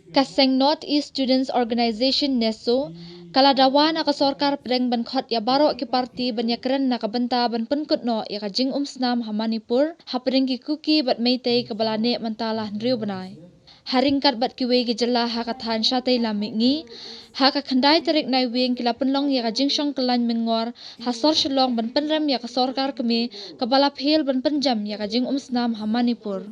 Kaseng Northeast Students Organization NESO, kala Dawa na kasorkar pedeng benkhot ya baro ki parti banyakren na kabenta ban penkut no ya kajing snam ha Manipur, ha pedeng ki kuki bat meitei kebalane mentalah ndriu benai. Haringkat bat kiwe ki jela ha kathan syatei lamingi, ha ka khandai terik nai wing kila penlong ya kajing syong kelan mengor, ha sor shlong ban penrem ya kasorkar kemi, kebala phel ban penjam ya kajing snam ha Manipur.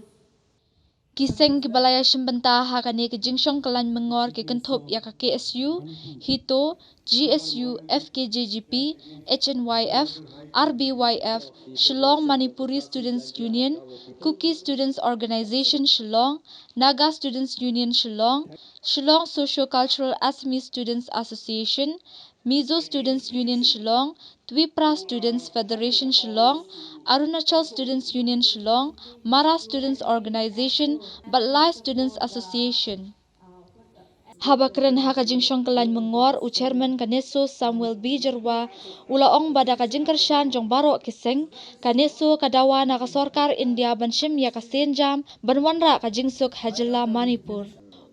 Kiseng Kibalaya Shimbanta Hakane ke Jingshong Kalan Mengor ke Kenthop ya ka KSU, Hito, GSU, FKJGP, HNYF, RBYF, Shillong Manipuri Students Union, Kuki Students Organization Shillong, Naga Students Union Shillong, Shillong Socio-Cultural Assami Students Association, Mizo Students Union Shillong, Twipra Students Federation Shillong, Arunachal Students Union Shillong, Mara Students Organization, Batlai Students Association. Habakren ha kajing syongkelan mengor u chairman kaneso Samuel B. Jerwa ulaong bada kajing kershan jong baro kiseng kaneso kadawa na kasorkar India banshim ya kasenjam banwanra kajing suk hajela Manipur.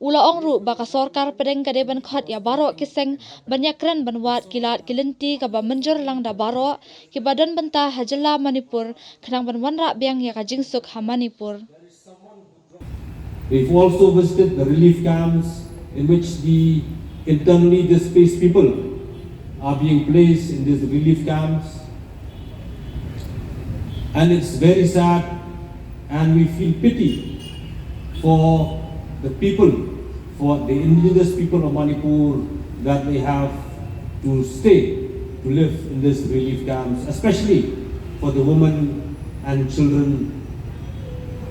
Ulaong ru baka sorkar pedeng kade ban khot ya baro kiseng banyakren banwat kilat kilenti ka ba menjur lang da baro ki badan benta hajela Manipur khnang banwanra biang ya kajing suk ha Manipur. We've also visited the relief camps in which the internally displaced people are being placed in these relief camps. And it's very sad, and we feel pity for the people, for the indigenous people of Manipur, that they have to stay to live in these relief camps, especially for the women and children,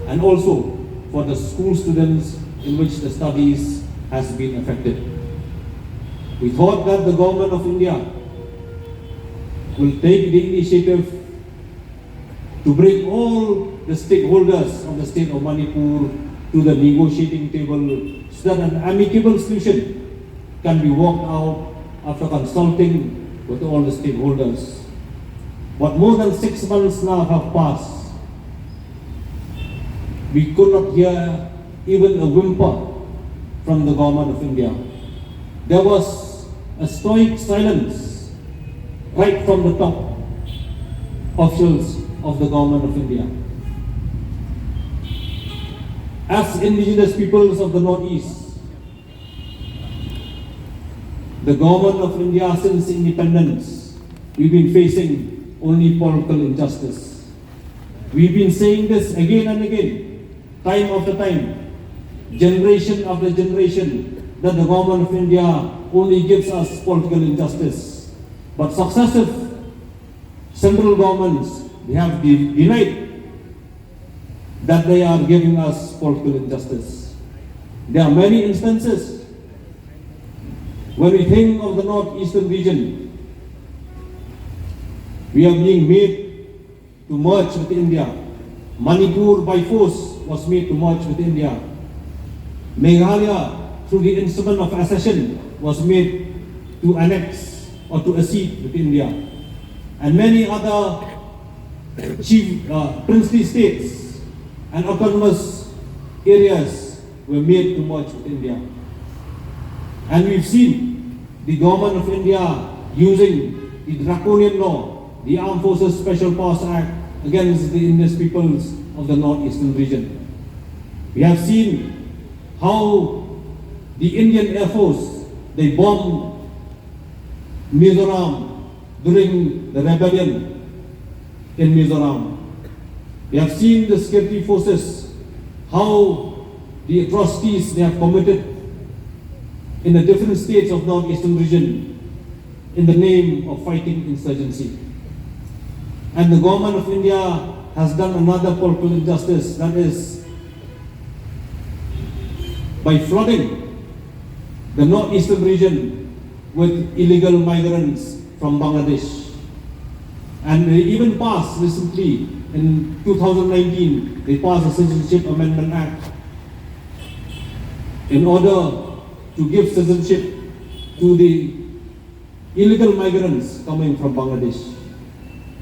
and also for the school students in which the studies has been affected. We thought that the government of India will take the initiative to bring all the stakeholders of the state of Manipur to the negotiating table so that an amicable solution can be worked out after consulting with all the stakeholders. But more than 6 months now have passed. We could not hear even a whimper from the government of India. There was a stoic silence right from the top officials of the government of India. As indigenous peoples of the Northeast, the government of India since independence, we've been facing only political injustice. We've been saying this again and again, time after time, generation after generation, that the government of India only gives us political injustice. But successive central governments, they have denied that they are giving us political injustice. There are many instances when we think of the northeastern region, we are being made to merge with India. Manipur by force was made to merge with India. Meghalaya, through the instrument of accession, was made to annex or to accede with India. And many other princely states and autonomous areas were made to merge with India. And we've seen the government of India using the draconian law, the Armed Forces Special Powers Act, against the indigenous peoples of the northeastern region. We have seen how the Indian Air Force, they bombed Mizoram during the rebellion in Mizoram. We have seen the security forces, how the atrocities they have committed in the different states of northeastern region in the name of fighting insurgency. And the government of India has done another political injustice, that is by flooding the northeastern region with illegal migrants from Bangladesh. And they even passed recently, in 2019, they passed the Citizenship Amendment Act in order to give citizenship to the illegal migrants coming from Bangladesh.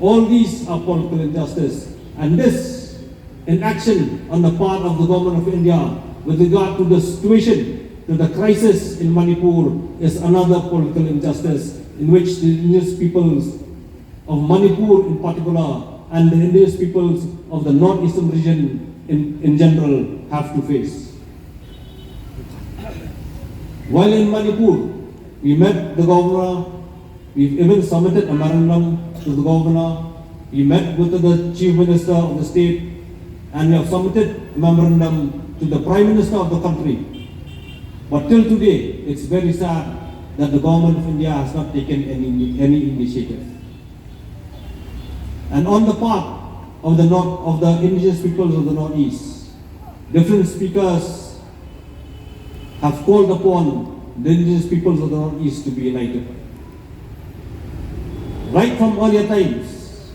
All these are political injustice, and this inaction on the part of the government of India with regard to the situation to the crisis in Manipur is another political injustice in which the indigenous peoples of Manipur in particular and the indigenous peoples of the northeastern region in general have to face. While in Manipur, we met the governor, we've even submitted a memorandum to the governor, we met with the chief minister of the state, and we have submitted a memorandum to the prime minister of the country. But till today, it's very sad that the government of India has not taken any initiative. And on the part of the indigenous peoples of the Northeast, different speakers have called upon the indigenous peoples of the Northeast to be united. Right from earlier times,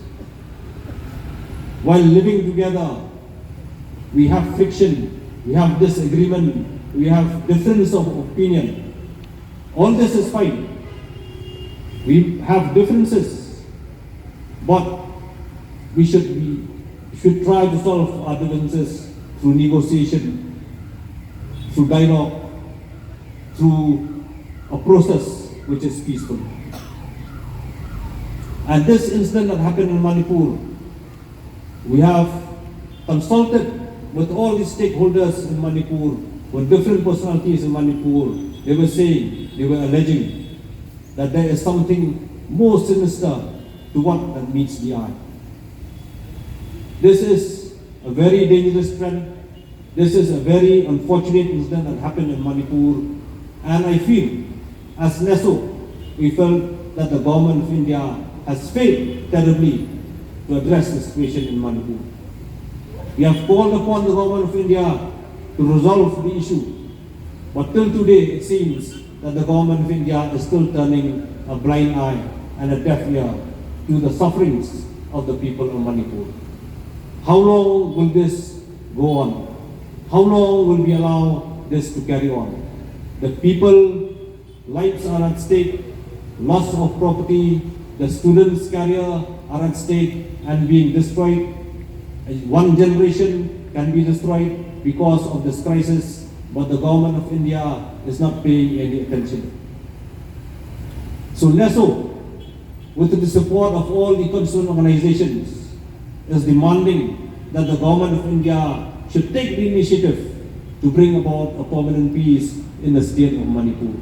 while living together, we have friction, we have disagreement, we have difference of opinion. All this is fine. We have differences, but we should try to solve our differences through negotiation, through dialogue, through a process which is peaceful. And this incident that happened in Manipur, we have consulted with all the stakeholders in Manipur, with different personalities in Manipur. They were saying, they were alleging that there is something more sinister to what that meets the eye. This is a very dangerous trend. This is a very unfortunate incident that happened in Manipur. And I feel, as NESO, we felt that the government of India has failed terribly to address the situation in Manipur. We have called upon the government of India to resolve the issue. But till today, it seems that the government of India is still turning a blind eye and a deaf ear to the sufferings of the people of Manipur. How long will this go on? How long will we allow this to carry on? The people, lives are at stake, loss of property, the students' career are at stake and being destroyed. One generation can be destroyed because of this crisis, but the government of India is not paying any attention. So NESO, with the support of all the concerned organizations, is demanding that the government of India should take the initiative to bring about a permanent peace in the state of Manipur.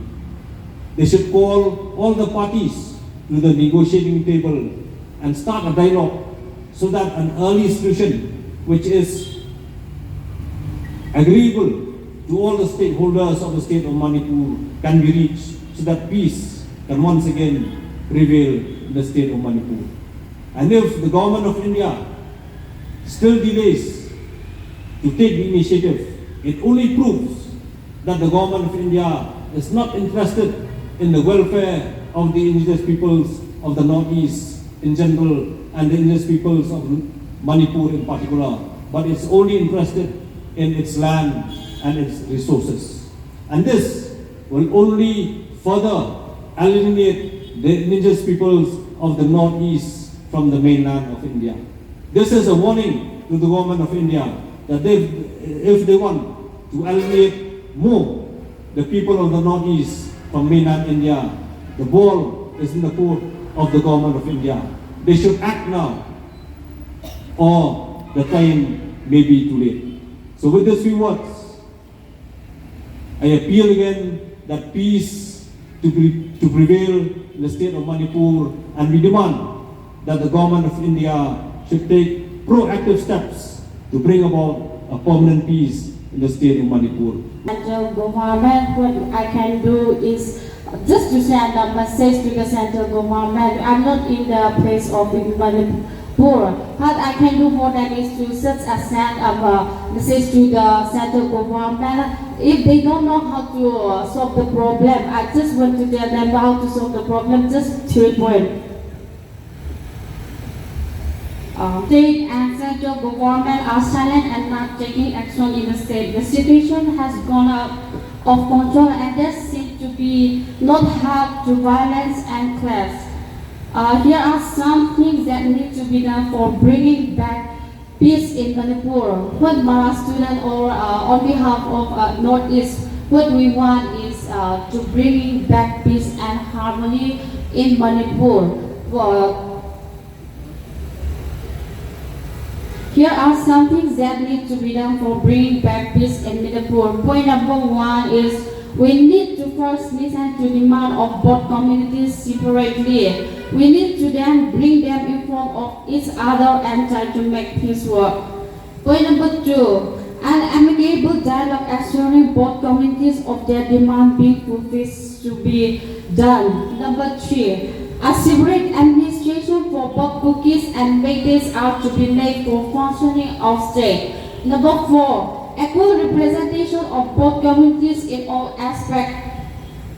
They should call all the parties to the negotiating table and start a dialogue so that an early solution, which is agreeable to all the stakeholders of the state of Manipur, can be reached so that peace can once again prevail in the state of Manipur. And if the government of India still delays to take the initiative, it only proves that the government of India is not interested in the welfare of the indigenous peoples of the Northeast in general and the indigenous peoples of Manipur in particular, but it's only interested in its land and its resources. And this will only further alienate the indigenous peoples of the Northeast from the mainland of India. This is a warning to the government of India that if they want to alienate more the people of the Northeast from mainland India, the ball is in the court of the government of India. They should act now, or the time may be too late. So with these few words, I appeal again that peace to prevail in the state of Manipur, and we demand that the government of India should take proactive steps to bring about a permanent peace in the state of Manipur. Central government, what I can do is just to send a message to the central government. I'm not in the place of Manipur. What I can do for that is to send a message to the central government. If they don't know how to solve the problem, I just want to tell them how to solve the problem. Just 3 points. State and central government are silent and not taking action in the state. The situation has gone out of control, and there seems to be not help to violence and class. Here are some things that need to be done for bringing back peace in Manipur. What Mara student or on behalf of Northeast, what we want is to bring back peace and harmony in Manipur. Here are some things that need to be done for bringing back peace in Manipur. Point number one is we need to first listen to demand of both communities separately. We need to then bring them in front of each other and try to make peace work. Point number two, an amicable dialogue assuring both communities of their demand being fulfilled to be done. Number three, a separate administration for both Bugis and Meghals are to be made for functioning of state. Number four, equal representation of both communities in all aspects,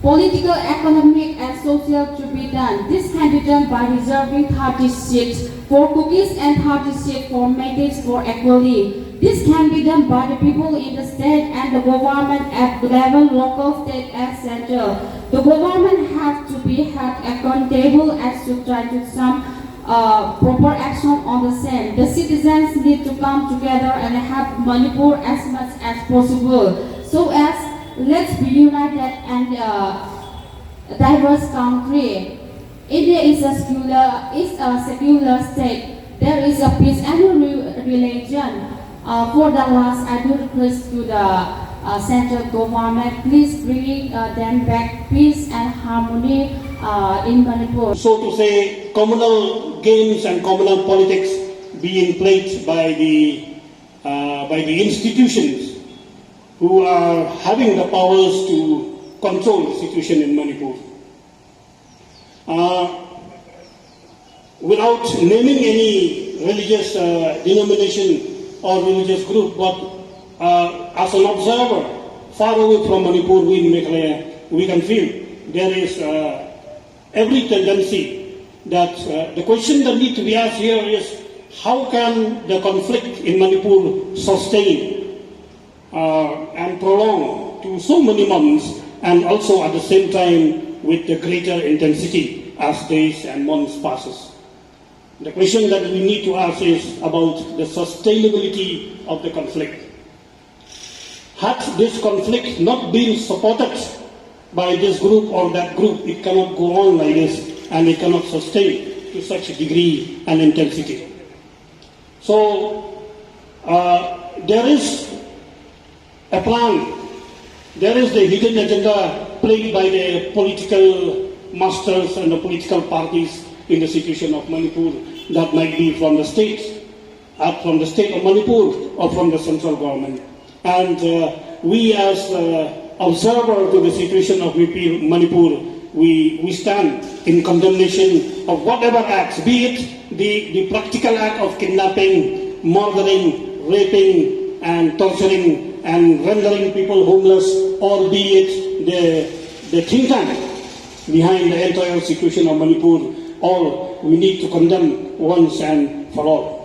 political, economic, and social to be done. This can be done by reserving 30 seats for Bugis and 30 seats for Meghals for equally. This can be done by the people in the state and the government at the level local, state, and central. The government has to be held accountable as to try to some proper action on the same. The citizens need to come together and help Manipur as much as possible. So as let's be united and diverse country. India is a secular state. There is a peace and religion. For the last, I do request to the central government, please bring them back peace and harmony in Manipur. So to say, communal games and communal politics being played by the institutions who are having the powers to control the situation in Manipur. Without naming any religious denomination or religious group, but as an observer, far away from Manipur, we in Meghalaya, we can feel there is every tendency that the question that needs to be asked here is how can the conflict in Manipur sustain and prolong to so many months, and also at the same time with the greater intensity as days and months passes. The question that we need to ask is about the sustainability of the conflict. Had this conflict not been supported by this group or that group, it cannot go on like this, and it cannot sustain to such a degree and intensity. So there is a plan. There is the hidden agenda played by the political masters and the political parties in the situation of Manipur, that might be from the state of Manipur or from the central government. And we as observers to the situation of Manipur, we stand in condemnation of whatever acts, be it the practical act of kidnapping, murdering, raping, and torturing, and rendering people homeless, or be it the think tank behind the entire situation of Manipur. All we need to condemn once and for all.